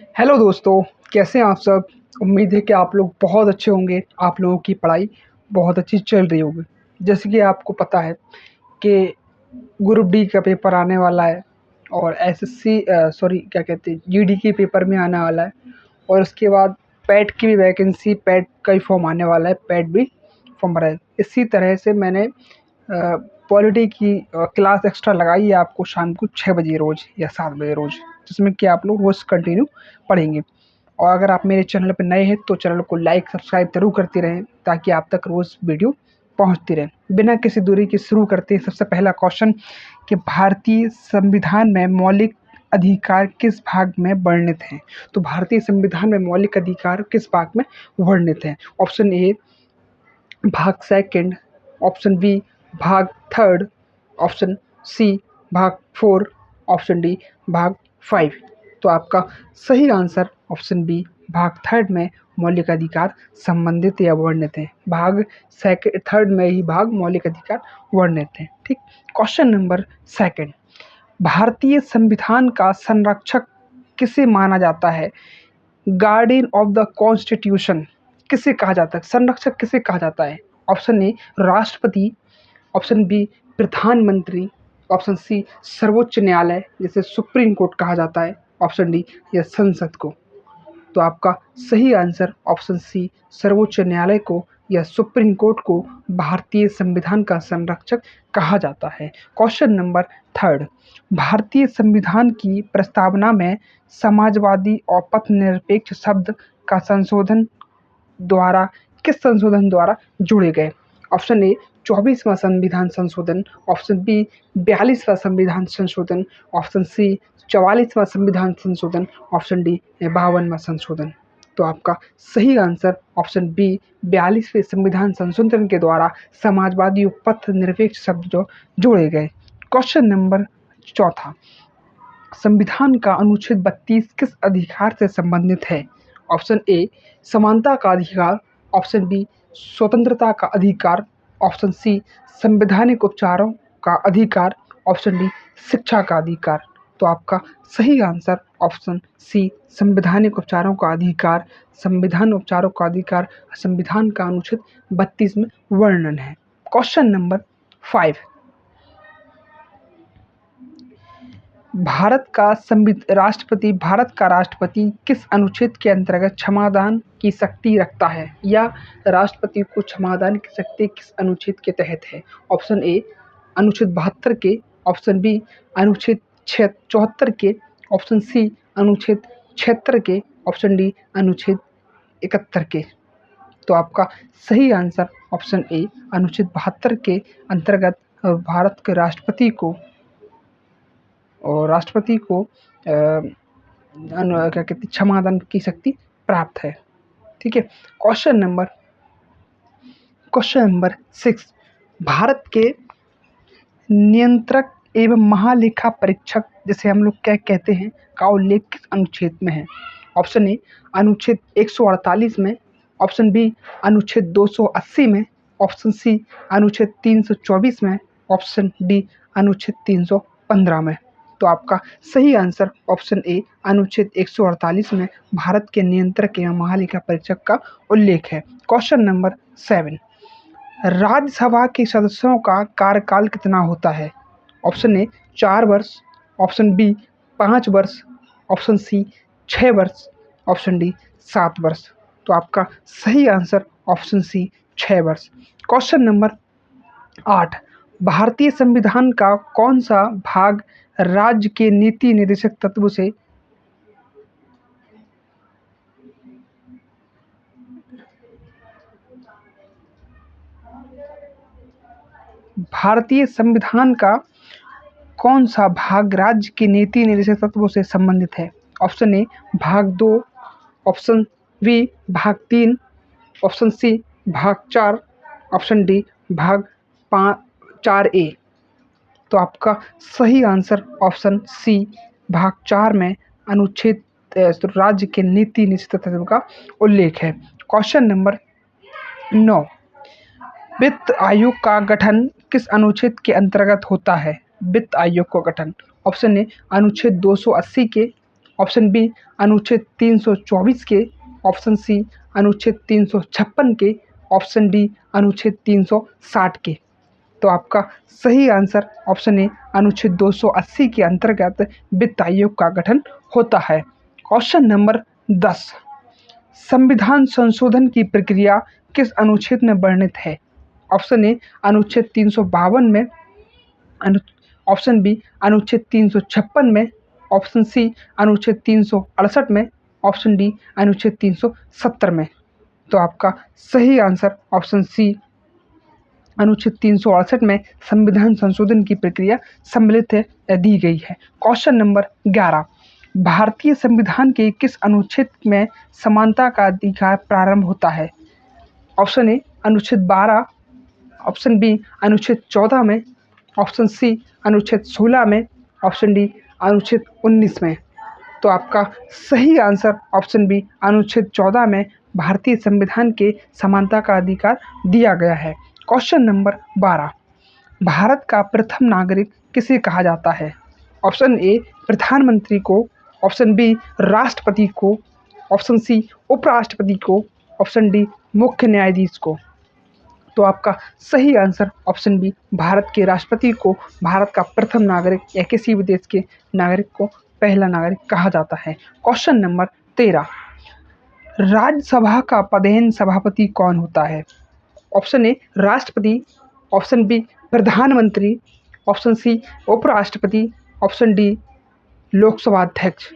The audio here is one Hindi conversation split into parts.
हेलो दोस्तों, कैसे हैं आप सब। उम्मीद है कि आप लोग बहुत अच्छे होंगे। आप लोगों की पढ़ाई बहुत अच्छी चल रही होगी। जैसे कि आपको पता है कि ग्रुप डी का पेपर आने वाला है और एसएससी सॉरी क्या कहते हैं जीडी के पेपर में आने वाला है। और उसके बाद पैट की भी वैकेंसी, पैट का ही फॉर्म आने वाला है, पैट भी फॉर्म भरा है। इसी तरह से मैंने पॉलिटी की क्लास एक्स्ट्रा लगाई है आपको शाम को 6 बजे रोज़ या 7 बजे रोज़, जिसमें कि आप लोग रोज़ कंटिन्यू पढ़ेंगे। और अगर आप मेरे चैनल पर नए हैं तो चैनल को लाइक सब्सक्राइब ज़रूर करते रहें ताकि आप तक रोज़ वीडियो पहुंचती रहे। बिना किसी दूरी के शुरू करते हैं। सबसे पहला क्वेश्चन कि भारतीय संविधान में मौलिक अधिकार किस भाग में वर्णित हैं। तो भारतीय संविधान में मौलिक अधिकार किस भाग में वर्णित हैं। ऑप्शन ए भाग सेकंड, ऑप्शन बी भाग थर्ड, ऑप्शन सी भाग फोर, ऑप्शन डी भाग फाइव। तो आपका सही आंसर ऑप्शन बी भाग थर्ड में मौलिक अधिकार संबंधित या वर्णित है। भाग सेकंड थर्ड में ही भाग मौलिक अधिकार वर्णित है। ठीक। क्वेश्चन नंबर सेकंड, भारतीय संविधान का संरक्षक किसे माना जाता है। गार्डियन ऑफ द कॉन्स्टिट्यूशन किसे कहा जाता है, संरक्षक किसे कहा जाता है। ऑप्शन ए राष्ट्रपति, ऑप्शन बी प्रधानमंत्री, ऑप्शन सी सर्वोच्च न्यायालय जिसे सुप्रीम कोर्ट कहा जाता है, ऑप्शन डी या संसद को। तो आपका सही आंसर ऑप्शन सी सर्वोच्च न्यायालय को या सुप्रीम कोर्ट को भारतीय संविधान का संरक्षक कहा जाता है। क्वेश्चन नंबर थर्ड, भारतीय संविधान की प्रस्तावना में समाजवादी और पथनिरपेक्ष शब्द का द्वारा संशोधन द्वारा जुड़े गए। ऑप्शन ए 24वां संविधान संशोधन, ऑप्शन बी 42वां संविधान संशोधन, ऑप्शन सी 44वां संविधान संशोधन, ऑप्शन डी 52वां संशोधन। तो आपका सही आंसर ऑप्शन बी 42वें संविधान संशोधन के द्वारा समाजवादी और पथ निरपेक्ष शब्द जो जोड़े गए। क्वेश्चन नंबर चौथा, संविधान का अनुच्छेद 32 किस अधिकार से संबंधित है। ऑप्शन ए समानता का अधिकार, ऑप्शन बी स्वतंत्रता का अधिकार, ऑप्शन सी संवैधानिक उपचारों का अधिकार, ऑप्शन डी शिक्षा का अधिकार। तो आपका सही आंसर ऑप्शन सी संवैधानिक उपचारों का अधिकार, संविधान उपचारों का अधिकार संविधान का अनुच्छेद 32 में वर्णन है। क्वेश्चन नंबर 5, भारत का राष्ट्रपति किस अनुच्छेद के अंतर्गत क्षमादान की शक्ति रखता है, या राष्ट्रपति को क्षमादान की शक्ति किस अनुच्छेद के तहत है। ऑप्शन ए अनुच्छेद 72 के, ऑप्शन बी अनुच्छेद 74 के, ऑप्शन सी अनुच्छेद 76 के, ऑप्शन डी अनुच्छेद 71 के। तो आपका सही आंसर ऑप्शन ए अनुच्छेद 72 के अंतर्गत भारत के राष्ट्रपति को क्या कहते हैं क्षमादान की शक्ति प्राप्त है। ठीक है। क्वेश्चन नंबर 6, भारत के नियंत्रक एवं महालेखा परीक्षक जिसे हम लोग क्या कहते हैं का उल्लेख किस अनुच्छेद में है। ऑप्शन ए अनुच्छेद 148 में, ऑप्शन बी अनुच्छेद 280 में, ऑप्शन सी अनुच्छेद 324 में, ऑप्शन डी अनुच्छेद 315 में। तो आपका सही आंसर ऑप्शन ए अनुच्छेद 148 में भारत के नियंत्रक एवं महालेखा परीक्षक का उल्लेख है। क्वेश्चन नंबर 7, राज्यसभा के सदस्यों का कार्यकाल कितना होता है। ऑप्शन ए 4 वर्ष, ऑप्शन बी 5 वर्ष, ऑप्शन सी 6 वर्ष, ऑप्शन डी 7 वर्ष। तो आपका सही आंसर ऑप्शन सी 6 वर्ष। क्वेश्चन नंबर 8, भारतीय संविधान का कौन सा भाग राज्य के नीति निर्देशक तत्व से भारतीय संविधान का कौन सा भाग राज्य के नीति निर्देशक तत्वों से संबंधित है। ऑप्शन ए भाग 2, ऑप्शन बी भाग 3, ऑप्शन सी भाग 4, ऑप्शन डी भाग 4 ए। तो आपका सही आंसर ऑप्शन सी भाग 4 में अनुच्छेद राज्य के नीति निश्चित तत्व का उल्लेख है। क्वेश्चन नंबर 9, वित्त आयोग का गठन किस अनुच्छेद के अंतर्गत होता है। वित्त आयोग का गठन, ऑप्शन ए अनुच्छेद 280 के, ऑप्शन बी अनुच्छेद 324 के, ऑप्शन सी अनुच्छेद 356 के, ऑप्शन डी अनुच्छेद 360 के। तो आपका सही आंसर ऑप्शन ए अनुच्छेद 280 के अंतर्गत वित्त आयोग का गठन होता है। क्वेश्चन नंबर 10, संविधान संशोधन की प्रक्रिया किस अनुच्छेद में वर्णित है? ऑप्शन ए अनुच्छेद 352 में, ऑप्शन बी अनुच्छेद 356 में, ऑप्शन सी अनुच्छेद 368 में, ऑप्शन डी अनुच्छेद 370 में। तो आपका सही आंसर ऑप्शन सी अनुच्छेद 368 में संविधान संशोधन की प्रक्रिया सम्मिलित है या दी गई है। क्वेश्चन नंबर 11, भारतीय संविधान के किस अनुच्छेद में समानता का अधिकार प्रारंभ होता है? ऑप्शन ए अनुच्छेद 12, ऑप्शन बी अनुच्छेद 14 में, ऑप्शन सी अनुच्छेद 16 में, ऑप्शन डी अनुच्छेद 19 में। तो आपका सही आंसर ऑप्शन बी अनुच्छेद 14 में भारतीय संविधान के समानता का अधिकार दिया गया है। क्वेश्चन नंबर 12, भारत का प्रथम नागरिक किसे कहा जाता है? ऑप्शन ए प्रधानमंत्री को, ऑप्शन बी राष्ट्रपति को, ऑप्शन सी उपराष्ट्रपति को, ऑप्शन डी मुख्य न्यायाधीश को। तो आपका सही आंसर ऑप्शन बी भारत के राष्ट्रपति को भारत का प्रथम नागरिक या किसी भी देश के नागरिक को पहला नागरिक कहा जाता है। क्वेश्चन नंबर 13, राज्यसभा का पदेन सभापति कौन होता है? ऑप्शन ए राष्ट्रपति, ऑप्शन बी प्रधानमंत्री, ऑप्शन सी उपराष्ट्रपति, ऑप्शन डी लोकसभा अध्यक्ष।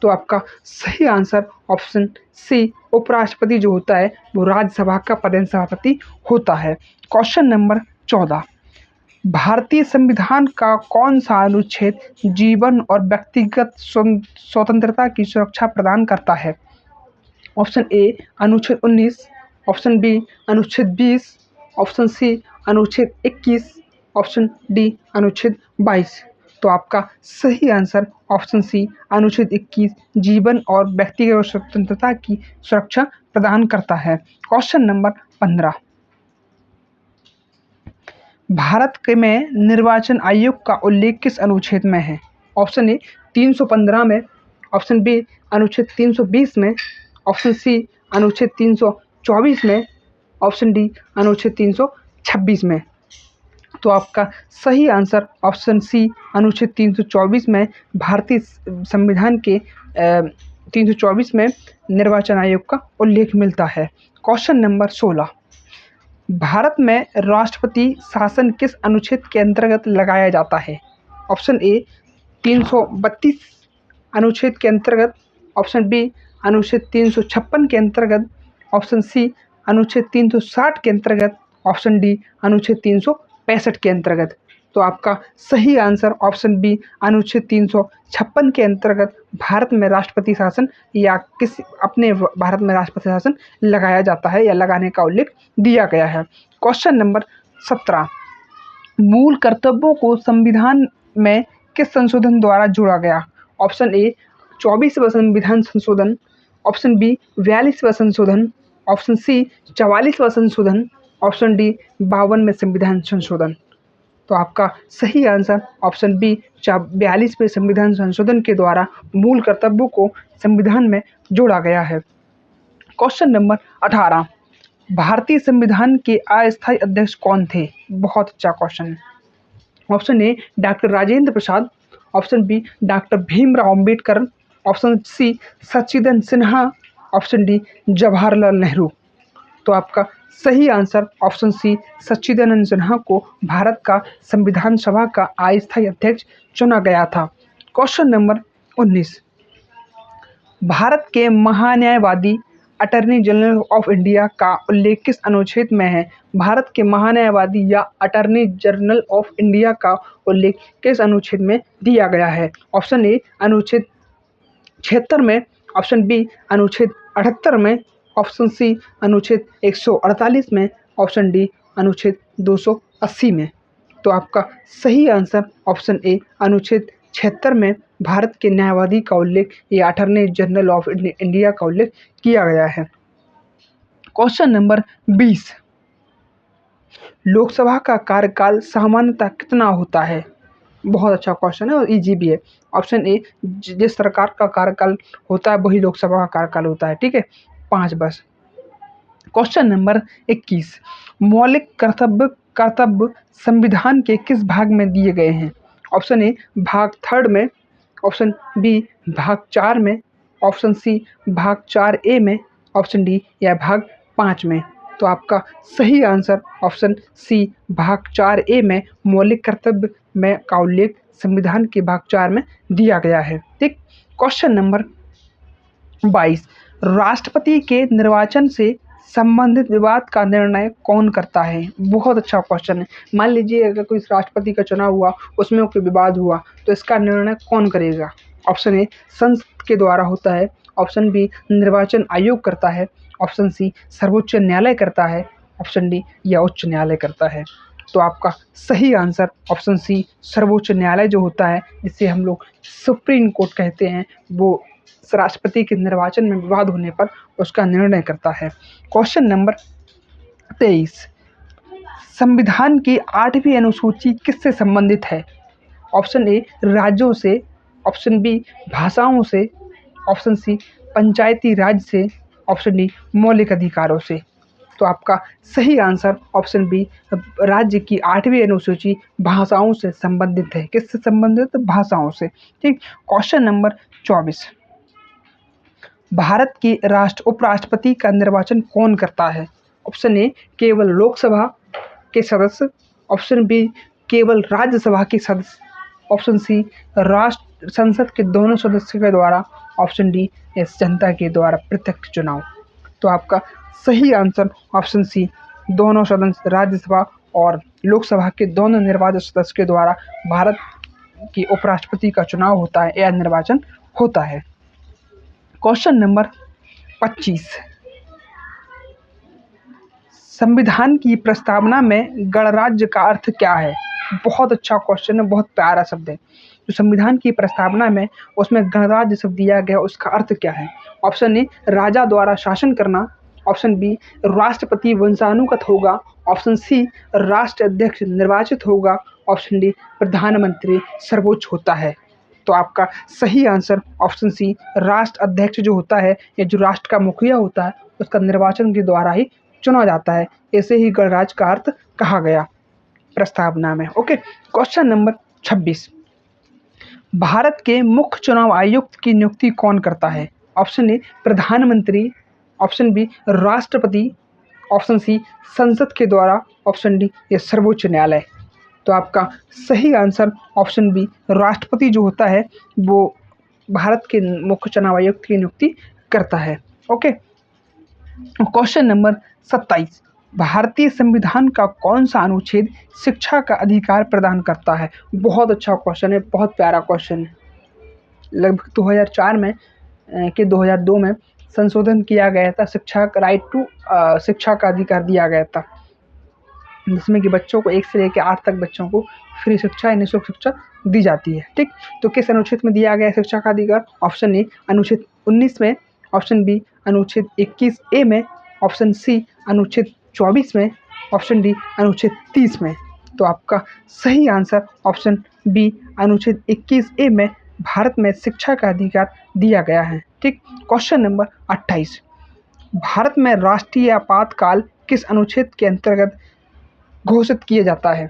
तो आपका सही आंसर ऑप्शन सी उपराष्ट्रपति जो होता है वो राज्यसभा का पदेन सभापति होता है। क्वेश्चन नंबर 14, भारतीय संविधान का कौन सा अनुच्छेद जीवन और व्यक्तिगत स्वतंत्रता की सुरक्षा प्रदान करता है? ऑप्शन ए अनुच्छेद 19, ऑप्शन बी अनुच्छेद 20, ऑप्शन सी अनुच्छेद 21, ऑप्शन डी अनुच्छेद 22। तो आपका सही आंसर ऑप्शन सी अनुच्छेद 21 जीवन और व्यक्तिगत स्वतंत्रता की सुरक्षा प्रदान करता है। क्वेश्चन नंबर 15, भारत के में निर्वाचन आयोग का उल्लेख किस अनुच्छेद में है? ऑप्शन ए 315 में, ऑप्शन बी अनुच्छेद 320 में, ऑप्शन सी अनुच्छेद 324 में, ऑप्शन डी अनुच्छेद 326 में। तो आपका सही आंसर ऑप्शन सी अनुच्छेद 324 में भारतीय संविधान के 324 में निर्वाचन आयोग का उल्लेख मिलता है। क्वेश्चन नंबर 16, भारत में राष्ट्रपति शासन किस अनुच्छेद के अंतर्गत लगाया जाता है? ऑप्शन ए 332 अनुच्छेद के अंतर्गत, ऑप्शन बी अनुच्छेद 356 के अंतर्गत, ऑप्शन सी अनुच्छेद 360 के अंतर्गत, ऑप्शन डी अनुच्छेद 365 के अंतर्गत। तो आपका सही आंसर ऑप्शन बी अनुच्छेद 356 के अंतर्गत भारत में राष्ट्रपति शासन या किसी अपने भारत में राष्ट्रपति शासन लगाया जाता है या लगाने का उल्लेख दिया गया है। क्वेश्चन नंबर 17, मूल कर्तव्यों को संविधान में किस संशोधन द्वारा जोड़ा गया? ऑप्शन ए 24वां संविधान संशोधन, ऑप्शन बी 42वां संशोधन, ऑप्शन सी 44वां संशोधन, ऑप्शन डी 52वें संविधान संशोधन। तो आपका सही आंसर ऑप्शन बी 42वें संविधान संशोधन के द्वारा मूल कर्तव्यों को संविधान में जोड़ा गया है। क्वेश्चन नंबर 18, भारतीय संविधान के अस्थायी अध्यक्ष कौन थे? बहुत अच्छा क्वेश्चन है। Option A doctor Rajendra Prasad, option B doctor Bhimrao Ambedkar, option C Sachchidanand Sinha, option D Jawaharlal Nehru. तो आपका सही answer option C Sachchidanand Sinha को भारत का संविधान सभा का अस्थायी अध्यक्ष चुना गया था। क्वेश्चन नंबर 19, भारत के महान्यायवादी अटर्नी जनरल ऑफ इंडिया का उल्लेख किस अनुच्छेद में है? भारत के महान्यायवादी या अटर्नी जनरल ऑफ इंडिया का उल्लेख किस अनुच्छेद में दिया गया है? ऑप्शन ए अनुच्छेद 76 में, ऑप्शन बी अनुच्छेद 78 में, ऑप्शन सी अनुच्छेद 148 में, ऑप्शन डी अनुच्छेद 280 में। तो आपका सही आंसर ऑप्शन ए अनुच्छेद 76 में भारत के न्यायवादी का उल्लेख या अटॉर्नी जनरल ऑफ इंडिया का उल्लेख किया गया है। क्वेश्चन नंबर 20, लोकसभा का कार्यकाल सामान्यतः कितना होता है? बहुत अच्छा क्वेश्चन है और इजी भी है। ऑप्शन ए, जिस सरकार का कार्यकाल होता है वही लोकसभा का कार्यकाल होता है। ठीक है, 5 बस। क्वेश्चन नंबर 21, मौलिक कर्तव्य संविधान के किस भाग में दिए गए हैं? ऑप्शन ए भाग 3 में, ऑप्शन बी भाग 4 में, ऑप्शन सी भाग 4 ए में, ऑप्शन डी या भाग 5 में। तो आपका सही आंसर ऑप्शन सी भाग 4 ए में मौलिक कर्तव्य में का उल्लेख संविधान के भाग 4 में दिया गया है। ठीक। क्वेश्चन नंबर 22, राष्ट्रपति के निर्वाचन से संबंधित विवाद का निर्णय कौन करता है? बहुत अच्छा क्वेश्चन है। मान लीजिए अगर कोई राष्ट्रपति का चुनाव हुआ, उसमें कोई विवाद हुआ, तो इसका निर्णय कौन करेगा? ऑप्शन ए संसद के द्वारा होता है, ऑप्शन बी निर्वाचन आयोग करता है, ऑप्शन सी सर्वोच्च न्यायालय करता है, ऑप्शन डी या उच्च न्यायालय करता है। तो आपका सही आंसर ऑप्शन सी सर्वोच्च न्यायालय जो होता है, जिसे हम लोग सुप्रीम कोर्ट कहते हैं, वो राष्ट्रपति के निर्वाचन में विवाद होने पर उसका निर्णय करता है। क्वेश्चन नंबर 23, संविधान की 8वीं अनुसूची किससे संबंधित है? ऑप्शन ए राज्यों से, ऑप्शन बी भाषाओं से, ऑप्शन सी पंचायती राज से, ऑप्शन डी मौलिक अधिकारों से। तो आपका सही आंसर ऑप्शन बी राज्य की 8वीं अनुसूची भाषाओं से संबंधित है। किससे संबंधित? भाषाओं से। ठीक। क्वेश्चन नंबर 24, भारत के उपराष्ट्रपति का निर्वाचन कौन करता है? ऑप्शन ए केवल लोकसभा के सदस्य, ऑप्शन बी केवल राज्यसभा के सदस्य, ऑप्शन सी राष्ट्र संसद के दोनों सदस्यों के द्वारा, ऑप्शन डी इस जनता के द्वारा प्रत्यक्ष चुनाव। तो आपका सही आंसर ऑप्शन सी दोनों सदन, राज्यसभा और लोकसभा के दोनों निर्वाचित सदस्य के द्वारा भारत की उपराष्ट्रपति का चुनाव होता है या निर्वाचन होता है। क्वेश्चन नंबर 25, संविधान की प्रस्तावना में गणराज्य का अर्थ क्या है? बहुत अच्छा क्वेश्चन है, बहुत प्यारा शब्द है। जो संविधान की प्रस्तावना में उसमें गणराज्य शब्द दिया गया, उसका अर्थ क्या है? ऑप्शन ए राजा द्वारा शासन करना, ऑप्शन बी राष्ट्रपति वंशानुगत होगा, ऑप्शन सी राष्ट्र अध्यक्ष निर्वाचित होगा, ऑप्शन डी प्रधानमंत्री सर्वोच्च होता है। तो आपका सही आंसर ऑप्शन सी राष्ट्र अध्यक्ष जो होता है या जो राष्ट्र का मुखिया होता है उसका निर्वाचन के द्वारा ही चुना जाता है। ऐसे ही गणराज्य का अर्थ कहा गया प्रस्तावना में। ओके। क्वेश्चन नंबर 26, भारत के मुख्य चुनाव आयुक्त की नियुक्ति कौन करता है? ऑप्शन ए प्रधानमंत्री, ऑप्शन बी राष्ट्रपति, ऑप्शन सी संसद के द्वारा, ऑप्शन डी या सर्वोच्च न्यायालय। तो आपका सही आंसर ऑप्शन बी राष्ट्रपति जो होता है वो भारत के मुख्य चुनाव आयुक्त की नियुक्ति करता है। ओके। क्वेश्चन नंबर 27, भारतीय संविधान का कौन सा अनुच्छेद शिक्षा का अधिकार प्रदान करता है? बहुत अच्छा क्वेश्चन है, बहुत प्यारा क्वेश्चन है। लगभग 2004 में के 2002 में संशोधन किया गया था, शिक्षा का राइट टू शिक्षा का अधिकार दिया गया था, जिसमें कि बच्चों को 1 से लेकर 8 तक बच्चों को फ्री शिक्षा, निःशुल्क शिक्षा दी जाती है। ठीक। तो किस अनुच्छेद में दिया गया शिक्षा का अधिकार? ऑप्शन ए अनुच्छेद 19 में, ऑप्शन बी अनुच्छेद 21A में, ऑप्शन सी अनुच्छेद 24 में, ऑप्शन डी अनुच्छेद 30 में। तो आपका सही आंसर ऑप्शन बी अनुच्छेद 21A में भारत में शिक्षा का अधिकार दिया गया है। ठीक। क्वेश्चन नंबर 28, भारत में राष्ट्रीय आपातकाल किस अनुच्छेद के अंतर्गत घोषित किया जाता है?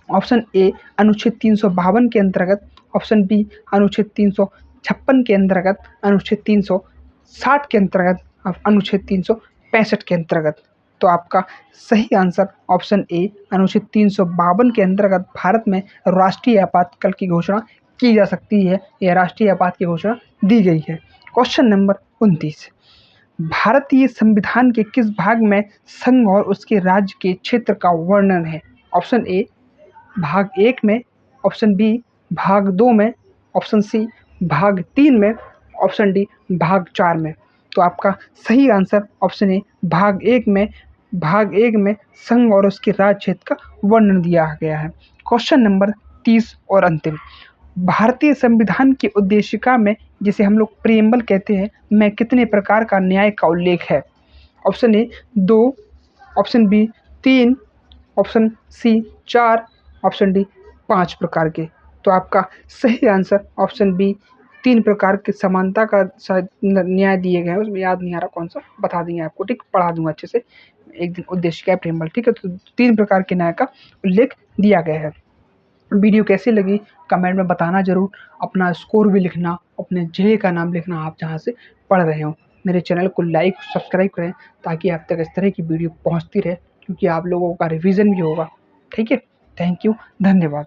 ऑप्शन ए अनुच्छेद 352 के अंतर्गत, ऑप्शन बी अनुच्छेद 356 के अंतर्गत, अनुच्छेद 360 के अंतर्गत, अनुच्छेद 365 के अंतर्गत। तो आपका सही आंसर ऑप्शन ए अनुच्छेद 352 के अंतर्गत भारत में राष्ट्रीय आपातकाल की घोषणा की जा सकती है या राष्ट्रीय आपात की घोषणा दी गई है। क्वेश्चन नंबर 29, भारतीय संविधान के किस भाग में संघ और उसके राज्य के क्षेत्र का वर्णन है? ऑप्शन ए भाग 1 में, ऑप्शन बी भाग 2 में, ऑप्शन सी भाग 3 में, ऑप्शन डी भाग 4 में। तो आपका सही आंसर ऑप्शन ए भाग 1 में, भाग 1 में संघ और उसके राज्य क्षेत्र का वर्णन दिया गया है। क्वेश्चन नंबर 30 और अंतिम, भारतीय संविधान की उद्देशिका में, जिसे हम लोग प्रीएम्बल कहते हैं, में कितने प्रकार का न्याय का उल्लेख है? Option A 2, option B 3, option C 4, option D 5 प्रकार के। तो आपका सही आंसर ऑप्शन बी 3 प्रकार की समानता का शायद न्याय दिए गए हैं, उसमें याद नहीं आ रहा कौन-सा, बता देंगे आपको, ठीक? पढ़ा दूँगा अच्छे से एक दिन उद्देश्य क्या प्रेम बल, ठीक है? तो 3 प्रकार के न्याय का उल्लेख दिया गया है। वीडियो कैसी लगी कमेंट में बताना ज़रूर, अपना स्कोर भी लिखना, अपने ज़िले का नाम लिखना आप जहाँ से पढ़ रहे हो। मेरे चैनल को लाइक, सब्सक्राइब करें ताकि आप तक इस तरह की वीडियो पहुँचती रहे, क्योंकि आप लोगों का रिवीजन भी होगा, ठीक है? थैंक यू, धन्यवाद।